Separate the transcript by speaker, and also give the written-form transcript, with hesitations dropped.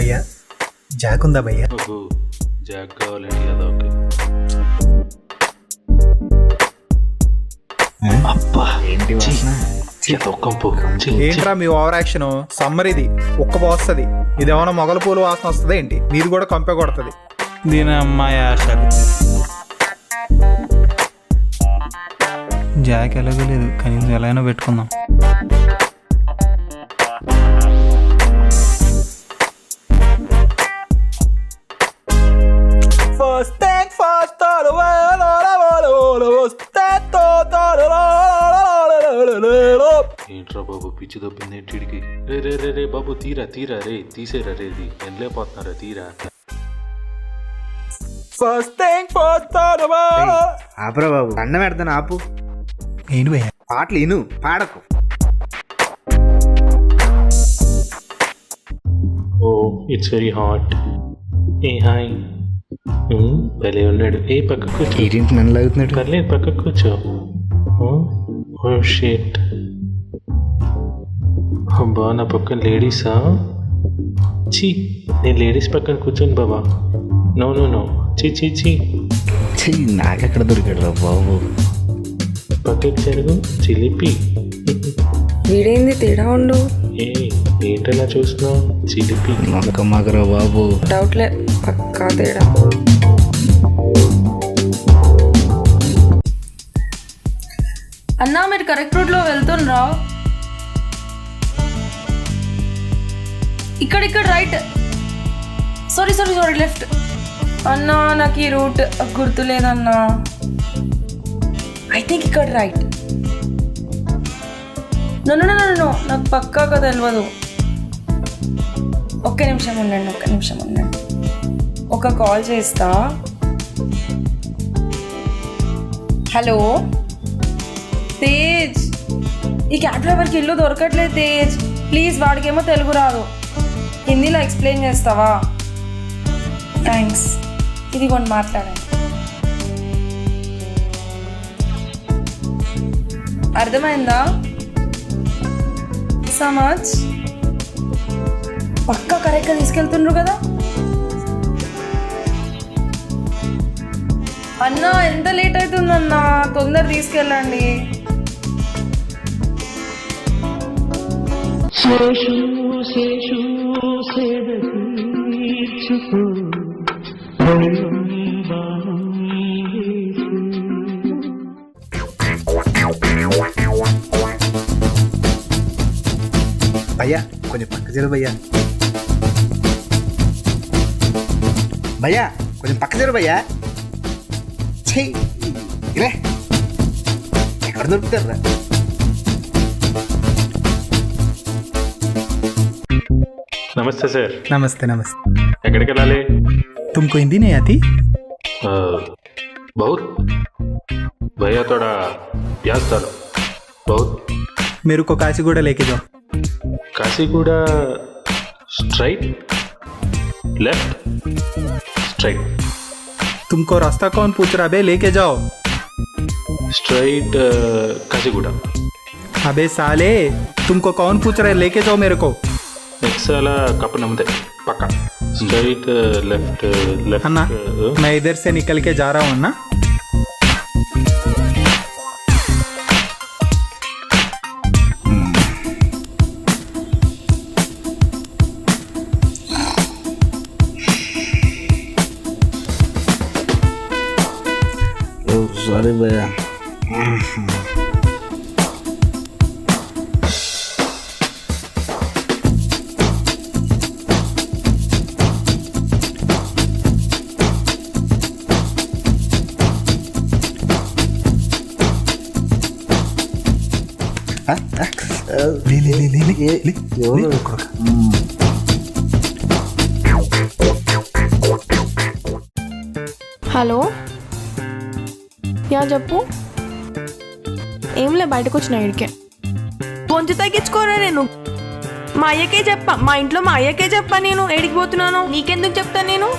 Speaker 1: భయ్యా జాక్ ఉందా భయ్యా?
Speaker 2: జాక్ కావాలండి కదా. ఓకే. అబ్బా
Speaker 3: ఏంటి
Speaker 1: ఏంట్రా మీ ఓవర్ యాక్షన్? సమ్మర్ ఇది ఉక్క పోస్తుంది, ఇదేమన్నా మొగల పూలు వాసన వస్తుంది ఏంటి? మీది కూడా కంపే కొడుతుంది.
Speaker 3: దీని అమ్మాయి ఆశలు. జాక్ ఎలాగో లేదు, కనీసం ఎలాగైనా పెట్టుకుందాం.
Speaker 2: ఏంట్రా బాబు పిచ్చి దొబ్బింది ఏంటిడికి? రే రే రే రే బాబు తీరా తీరా రే తీసేరా రే, ఇది ఎండలేకపోతున్నారా తీరా.
Speaker 4: ఆపరా బాబు, అన్నం పెడతాను ఆపు.
Speaker 1: ఏంటి భయ్యా?
Speaker 4: పాటలు ఇను, పాడకు.
Speaker 2: Oh it's very hot. ఏ హాయ్, భలే ఉన్నాడు. ఏ పక్క కూర్చో.
Speaker 4: ఏంటి నన్ను లాగుతున్నాడు?
Speaker 2: పర్లేదు పక్క కూర్చో. Oh shit. అబ్బా నా పక్కన లేడీసా? చీ, నేను లేడీస్ పక్కన కూర్చోను బాబా. నో నో నో, చీ చీ చీ.
Speaker 4: నాకెక్కడ దొరికాడు రా బాబు.
Speaker 2: పక్కకి జరుగు చిలిపి.
Speaker 5: వీడేంది తేడా ఉండు?
Speaker 2: ఏంటలా చూస్తున్నావు చిలిపి?
Speaker 4: నమ్మకమ్మగరా బాబు.
Speaker 5: డౌట్లే, పక్కా తేడా.
Speaker 6: అన్నా మీరు కరెక్ట్ రూట్లో వెళ్తుండ్రా? ఇక్కడ రైట్. Sorry left. అన్నా నాకు ఈ రూట్ గుర్తులేదన్నా. ఐ థింక్ ఇక్కడ రైట్. నో నాకు పక్కాగా తెలియదు. ఒక్క నిమిషం ఉండండి. ఒక కాల్ చేస్తా. హలో తేజ్, ఈ క్యాబ్ డ్రైవర్కి ఇల్లు దొరకట్లేదు తేజ్. ప్లీజ్, వాడికేమో తెలుగు రాదు, హిందీలో ఎక్స్ప్లెయిన్ చేస్తావా? థ్యాంక్స్. ఇది కొన్ని మాట్లాడండి. అర్థమైందా? సమాజ్ పక్కా కరెక్ట్గా తీసుకెళ్తుండ్రు కదా? అన్నా ఎంత లేట్ అవుతుందన్నా, తొందర తీసుకెళ్ళండి.
Speaker 4: భయ్యా కొంచెం పక్క జరు భయ్యా. భయ్యా కొంచెం పక్క జరు భయ్యా. ఇలా ఎక్కడ దొరుకుతారా?
Speaker 2: నమస్తే సార్.
Speaker 1: నమస్తే.
Speaker 2: ఎక్కడికి వెళ్ళాలి?
Speaker 1: तुमको हिंदी नहीं आती?
Speaker 2: बहुत भैया थोड़ा प्याज डालो बहुत.
Speaker 1: मेरे को काशीगुड़ा लेके जाओ.
Speaker 2: काशीगुड़ा स्ट्राइट लेफ्ट स्ट्राइट.
Speaker 1: तुमको रास्ता कौन पूछ रहा बे? लेके जाओ.
Speaker 2: स्ट्राइट काशीगुड़ा.
Speaker 1: अबे साले, तुमको कौन पूछ रहा है? लेके जाओ मेरे को.
Speaker 2: नेक्स्ट वाला कप नंबर पक्का. स्ट्राइट लेफ्ट
Speaker 1: अन्ना, मैं इधर से निकल के जा रहा हूँ अन्ना.
Speaker 4: సారీ భయ్యా.
Speaker 7: హలో, యా చెప్పు. ఏంలే, బయటకు వచ్చిన ఇడికే. కొంచెం తగ్గించుకోరా. నేను మా అయ్యకే చెప్పా, మా ఇంట్లో మా అయ్యకే చెప్పా. నేను ఏడికి పోతున్నాను నీకెందుకు చెప్తాను నేను?